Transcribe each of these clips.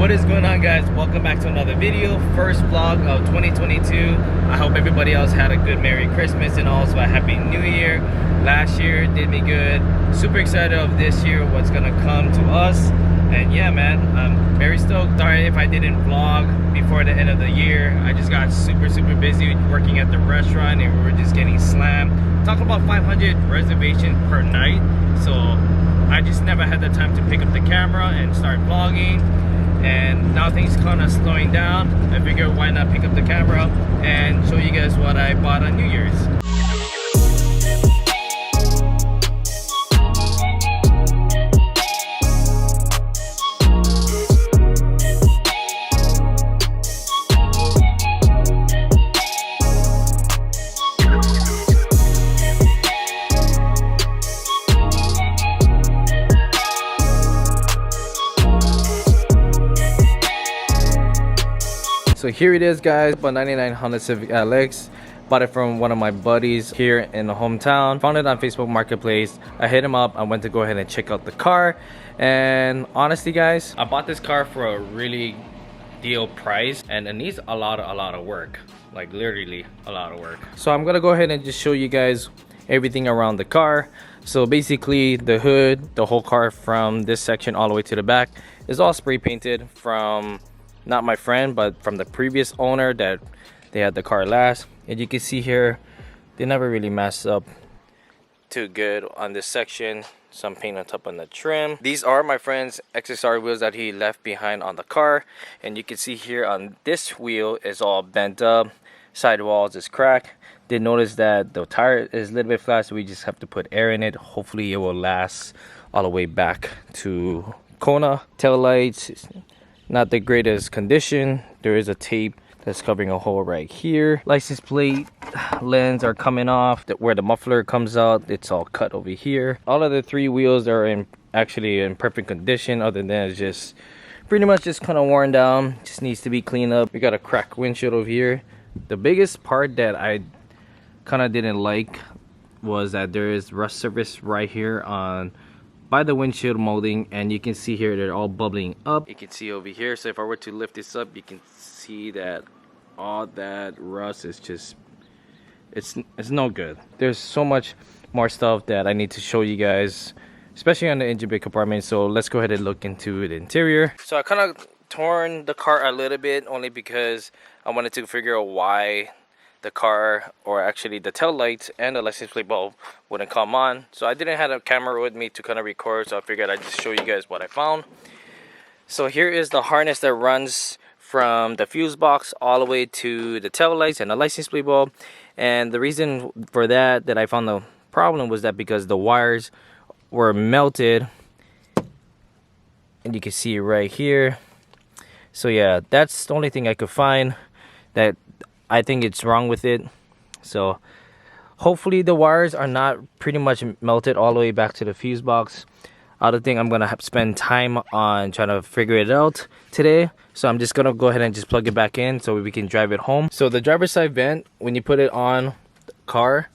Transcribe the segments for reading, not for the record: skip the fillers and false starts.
What is going on, guys? Welcome back to another video. First vlog of 2022. I hope everybody else had a good Merry Christmas and also a Happy New Year. Last year did me good. Super excited of this year, what's gonna come to us. And yeah, man, I'm very stoked. Sorry if I didn't vlog before the end of the year. I just got super busy working at the restaurant and we were just getting slammed. Talk about 500 reservations per night. So I just never had the time to pick up the camera and start vlogging. And now things kind of slowing down. I figured why not pick up the camera and show you guys what I bought on New Year's. So here it is, guys, a 99 Honda Civic LX. Bought it from one of my buddies here in the hometown. Found it on Facebook Marketplace. I hit him up. I went to go ahead and check out the car. And honestly, guys, I bought this car for a really deal price. And it needs a lot of work. Like literally a lot of work. So I'm gonna go ahead and just show you guys everything around the car. So basically the hood, the whole car from this section all the way to the back is all spray painted from not my friend, but from the previous owner that they had the car last. And you can see here they never really messed up too good on this section. Some paint on top on the trim. These are my friend's XSR wheels that he left behind on the car, and you can see here on this wheel is all bent up, sidewalls is cracked. Did notice that the tire is a little bit flat, so we just have to put air in it. Hopefully it will last all the way back to Kona. Tail lights, not the greatest condition. There is a tape that's covering a hole right here. License plate lens are coming off. Where the muffler comes out, it's all cut over here. All of the three wheels are actually in perfect condition, other than it's just pretty much just kind of worn down. Just needs to be cleaned up. We got a cracked windshield over here. The biggest part that I kind of didn't like was that there is rust surface right here by the windshield molding, and you can see here they're all bubbling up. You can see over here, so if I were to lift this up, you can see that all that rust is just it's no good. There's so much more stuff that I need to show you guys, especially on the engine bay compartment. So let's go ahead and look into the interior. So I kind of torn the car a little bit only because I wanted to figure out why the car, or actually the tail lights and the license plate bulb, wouldn't come on. So I didn't have a camera with me to kind of record, so I figured I'd just show you guys what I found. So here is the harness that runs from the fuse box all the way to the tail lights and the license plate bulb. And the reason for that I found the problem was that because the wires were melted, and you can see right here. So yeah, that's the only thing I could find that I think it's wrong with it. So hopefully the wires are not pretty much melted all the way back to the fuse box. I don't think I'm gonna spend time on trying to figure it out today, so I'm just gonna go ahead and just plug it back in so we can drive it home. So the driver's side vent, when you put it on the car,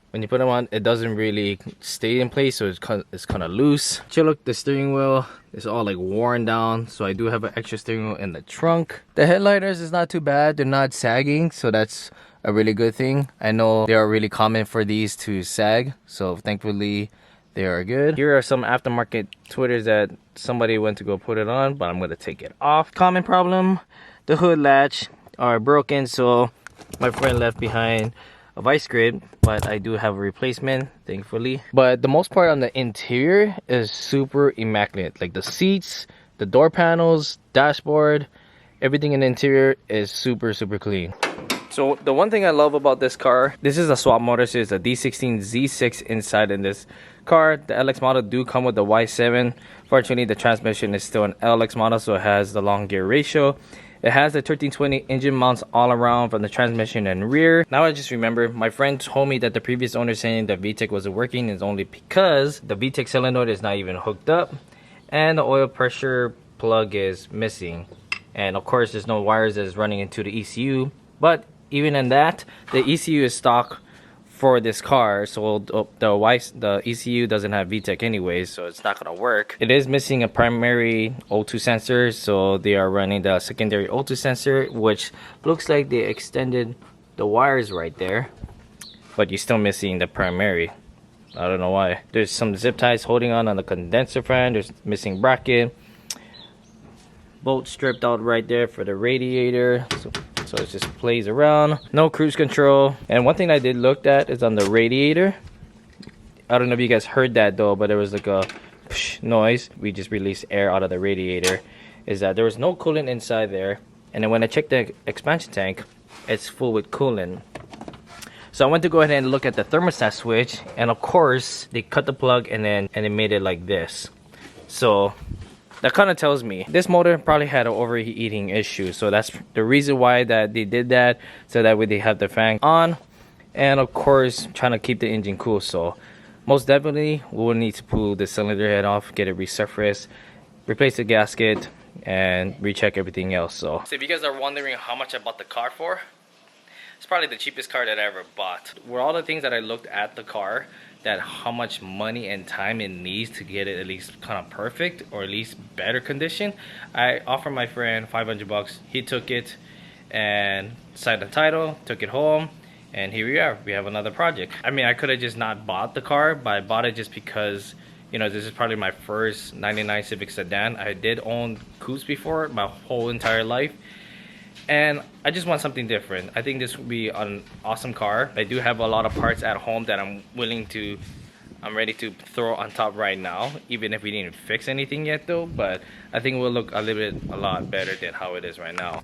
when you put it on, it doesn't really stay in place, so it's kind of loose. Look, the steering wheel is all like worn down, so I do have an extra steering wheel in the trunk. The headlighters is not too bad. They're not sagging, so that's a really good thing. I know they are really common for these to sag, so thankfully they are good. Here are some aftermarket tweeters that somebody went to go put it on, but I'm going to take it off. Common problem, the hood latch are broken, so my friend left behind a vice grip, but I do have a replacement, thankfully. But the most part on the interior is super immaculate. Like the seats, the door panels, dashboard, everything in the interior is super clean. So the one thing I love about this car, this is a swap motor, so it's a D16 Z6 inside in this car. The LX model do come with the Y7. Fortunately, the transmission is still an LX model, so it has the long gear ratio. It has the 1320 engine mounts all around from the transmission and rear. Now I just remember, my friend told me that the previous owner saying that VTEC wasn't working is only because the VTEC solenoid is not even hooked up and the oil pressure plug is missing. And of course, there's no wires that is running into the ECU. But even in that, the ECU is stock for this car, so the ECU doesn't have VTEC anyways, so it's not gonna work. It is missing a primary O2 sensor, so they are running the secondary O2 sensor, which looks like they extended the wires right there, but you're still missing the primary. I don't know why. There's some zip ties holding on the condenser fan. There's missing bracket, bolt stripped out right there for the radiator, so it just plays around. No cruise control. And one thing I did look at is on the radiator. I don't know if you guys heard that though, but there was like a noise. We just released air out of the radiator. Is that there was no coolant inside there, and then when I checked the expansion tank, it's full with coolant. So I went to go ahead and look at the thermostat switch, and of course they cut the plug and they made it like this. So that kind of tells me this motor probably had an overheating issue. So that's the reason why that they did that, so that way they have the fan on, and of course trying to keep the engine cool. So most definitely we will need to pull the cylinder head off, get it resurfaced, replace the gasket, and recheck everything else. So if you guys are wondering how much I bought the car for, it's probably the cheapest car that I ever bought. Were all the things that I looked at the car, that how much money and time it needs to get it at least kind of perfect, or at least better condition, I offered my friend $500. He took it and signed the title, took it home, and here we are. We have another project. I mean, I could have just not bought the car, but I bought it just because, you know, this is probably my first 99 Civic sedan. I did own coupes before my whole entire life, and I just want something different. I think this would be an awesome car. I do have a lot of parts at home that I'm ready to throw on top right now, even if we didn't fix anything yet though. But I think it will look a lot better than how it is right now.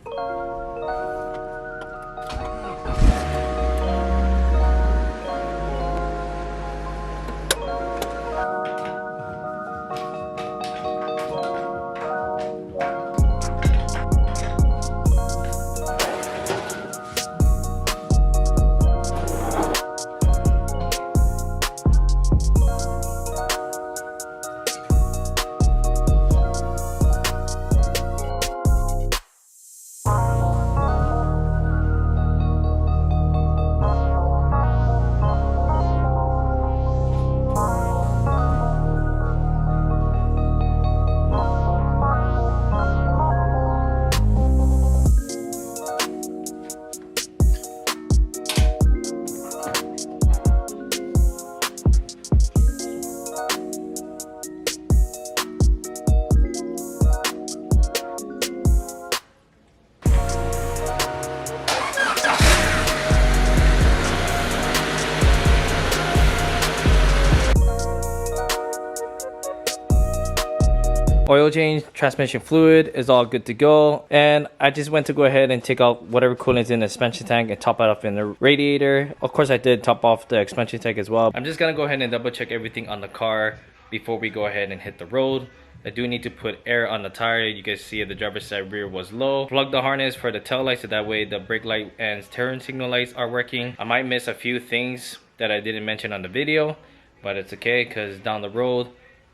Oil change, transmission fluid is all good to go, and I just went to go ahead and take out whatever coolant's in the expansion tank and top it off in the radiator. Of course I did top off the expansion tank as well. I'm just gonna go ahead and double check everything on the car before we go ahead and hit the road. I do need to put air on the tire. You guys see the driver's side rear was low. Plug the harness for the tail light so that way the brake light and turn signal lights are working. I might miss a few things that I didn't mention on the video, but it's okay, because down the road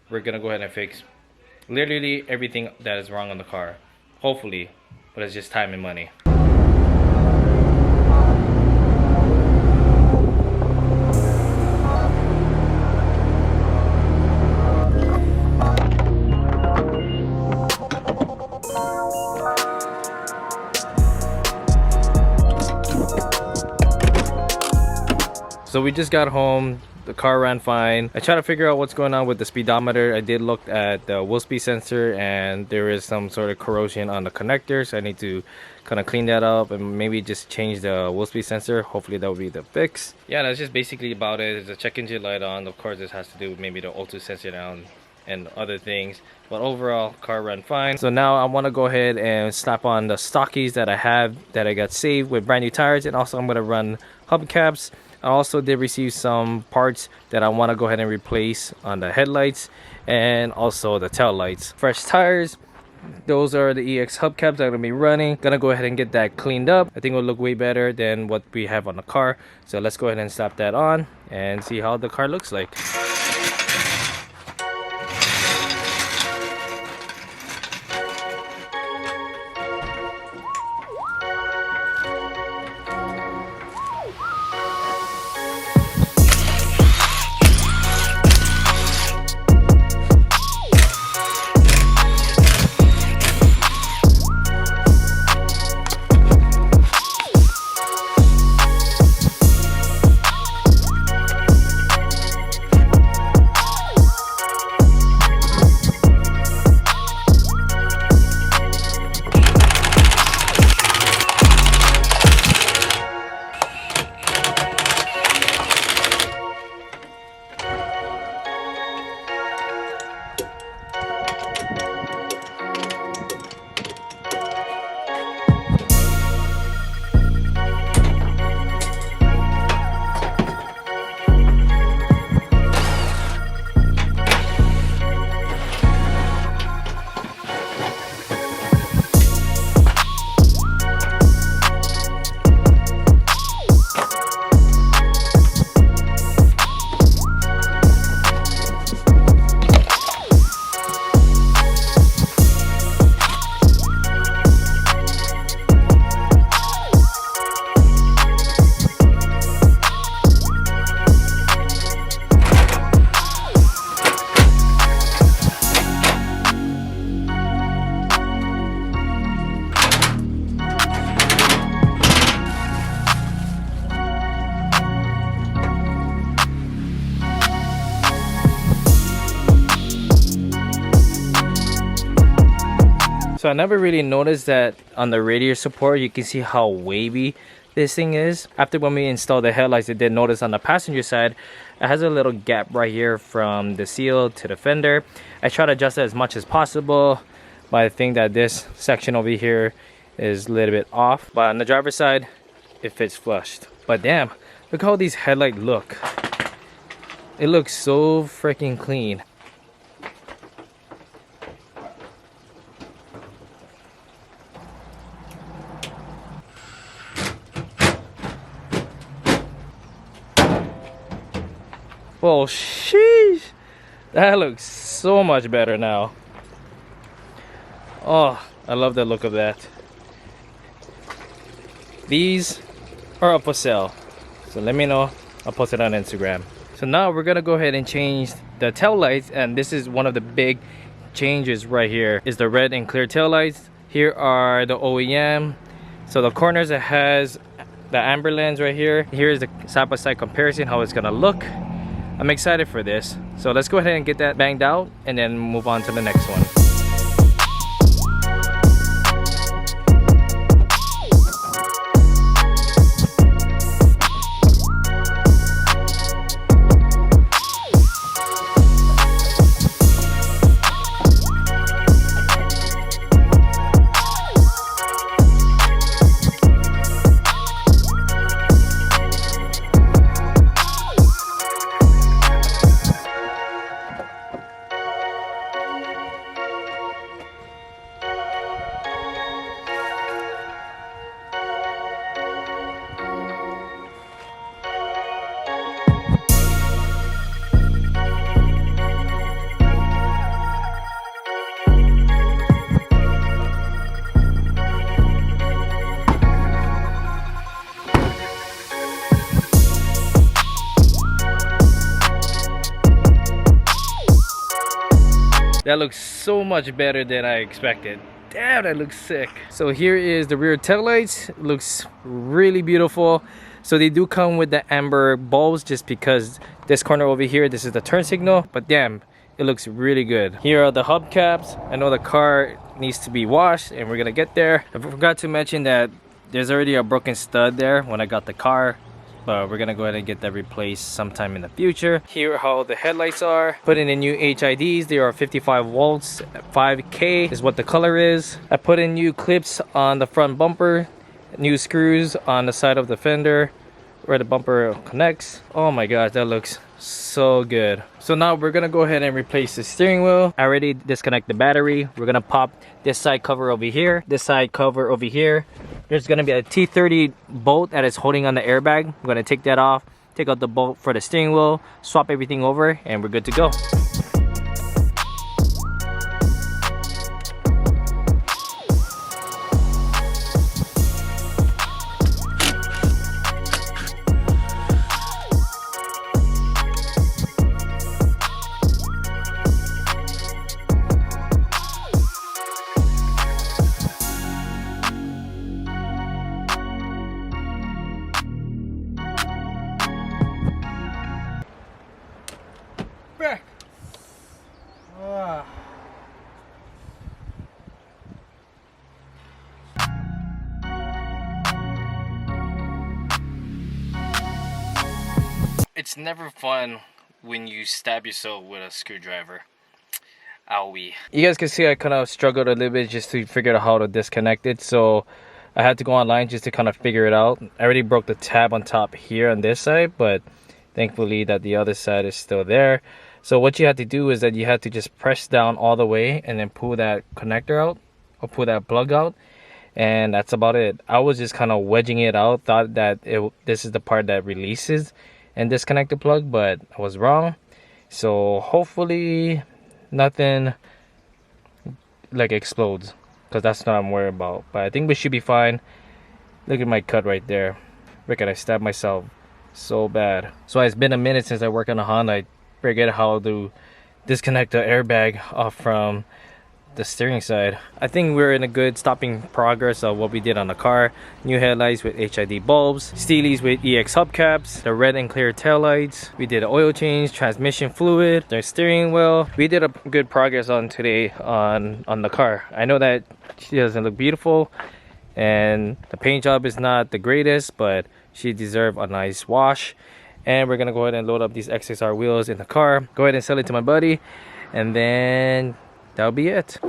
we're gonna go ahead and fix literally everything that is wrong on the car, hopefully, but it's just time and money. So we just got home. The car ran fine. I tried to figure out what's going on with the speedometer. I did look at the wheel speed sensor, and there is some sort of corrosion on the connector, so I need to kind of clean that up and maybe just change the wheel speed sensor. Hopefully that will be the fix. Yeah, that's just basically about it. There's a check engine light on. Of course, this has to do with maybe the O2 sensor down and other things, but overall car ran fine. So now I want to go ahead and slap on the stockies that I have that I got saved with brand new tires, and also I'm going to run hubcaps. I also did receive some parts that I want to go ahead and replace on the headlights and also the tail lights. Fresh tires, those are the EX hubcaps that I'm gonna be running. Gonna go ahead and get that cleaned up. I think it will look way better than what we have on the car. So let's go ahead and slap that on and see how the car looks like. So I never really noticed that on the radiator support, you can see how wavy this thing is. After when we installed the headlights, I did notice on the passenger side, it has a little gap right here from the seal to the fender. I try to adjust it as much as possible, but I think that this section over here is a little bit off. But on the driver's side, it fits flushed. But damn, look how these headlights look. It looks so freaking clean. Well, sheesh, that looks so much better now. Oh, I love the look of that. These are up for sale, so let me know. I'll post it on Instagram. So now we're gonna go ahead and change the tail lights, and this is one of the big changes right here is the red and clear tail lights. Here are the OEM. So the corners, it has the amber lens right here. Here's the side-by-side comparison, how it's gonna look. I'm excited for this. So let's go ahead and get that banged out and then move on to the next one. That looks so much better than I expected. Damn, that looks sick. So here is the rear tail lights. It looks really beautiful. So they do come with the amber bulbs, just because this corner over here, this is the turn signal. But damn, it looks really good. Here are the hubcaps. I know the car needs to be washed and we're gonna get there. I forgot to mention that there's already a broken stud there when I got the car, but we're gonna go ahead and get that replaced sometime in the future. Here are how the headlights are. Put in the new HIDs. They are 55 volts, 5K is what the color is. I put in new clips on the front bumper, new screws on the side of the fender where the bumper connects. Oh my gosh, that looks so good. So now we're gonna go ahead and replace the steering wheel. I already disconnect the battery. We're gonna pop this side cover over here, this side cover over here. There's gonna be a T30 bolt that is holding on the airbag. I'm gonna take that off, take out the bolt for the steering wheel, swap everything over, and we're good to go. It's never fun when you stab yourself with a screwdriver. Owie. You guys can see I kind of struggled a little bit just to figure out how to disconnect it. So I had to go online just to kind of figure it out. I already broke the tab on top here on this side, but thankfully that the other side is still there. So what you have to do is that you have to just press down all the way and then pull that connector out or pull that plug out. And that's about it. I was just kind of wedging it out, thought that this is the part that releases and disconnect the plug, but I was wrong. So hopefully nothing like explodes, because that's what I'm worried about. But I think we should be fine. Look at my cut right there. Look at, I stabbed myself so bad. So it's been a minute since I worked on a Honda. I forget how to disconnect the airbag off from the steering side. I think we're in a good stopping progress of what we did on the car. New headlights with HID bulbs, Steelies with EX hubcaps, the red and clear tail lights. We did an oil change, transmission fluid, the steering wheel. We did a good progress on today on the car. I know that She doesn't look beautiful, and the paint job is not the greatest, but she deserves a nice wash. And we're gonna go ahead and load up these XXR wheels in the car, go ahead and sell it to my buddy, and then that'll be it.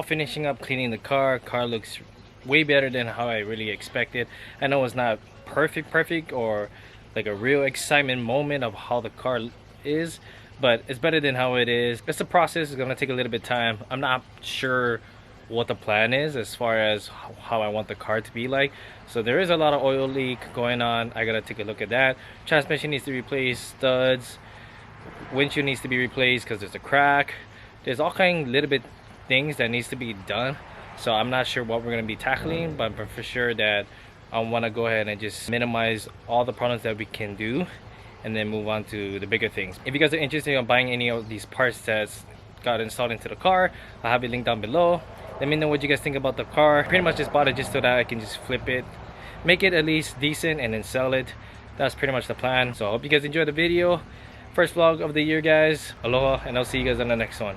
Finishing up cleaning the car looks way better than how I really expected. I know it's not perfect or like a real excitement moment of how the car is, but it's better than how it is. It's a process. It's gonna take a little bit of time. I'm not sure what the plan is as far as how I want the car to be like. So there is a lot of oil leak going on. I gotta take a look at that. Transmission needs to be replaced, studs, windshield needs to be replaced because there's a crack. There's all kind of little bit things that needs to be done, so I'm not sure what we're going to be tackling, but for sure that I want to go ahead and just minimize all the problems that we can do and then move on to the bigger things. If you guys are interested in buying any of these parts that's got installed into the car, I'll have a link down below. Let me know what you guys think about the car. Pretty much just bought it just so that I can just flip it, make it at least decent, and then sell it. That's pretty much the plan. So I hope you guys enjoyed the video. First vlog of the year, guys. Aloha, and I'll see you guys on the next one.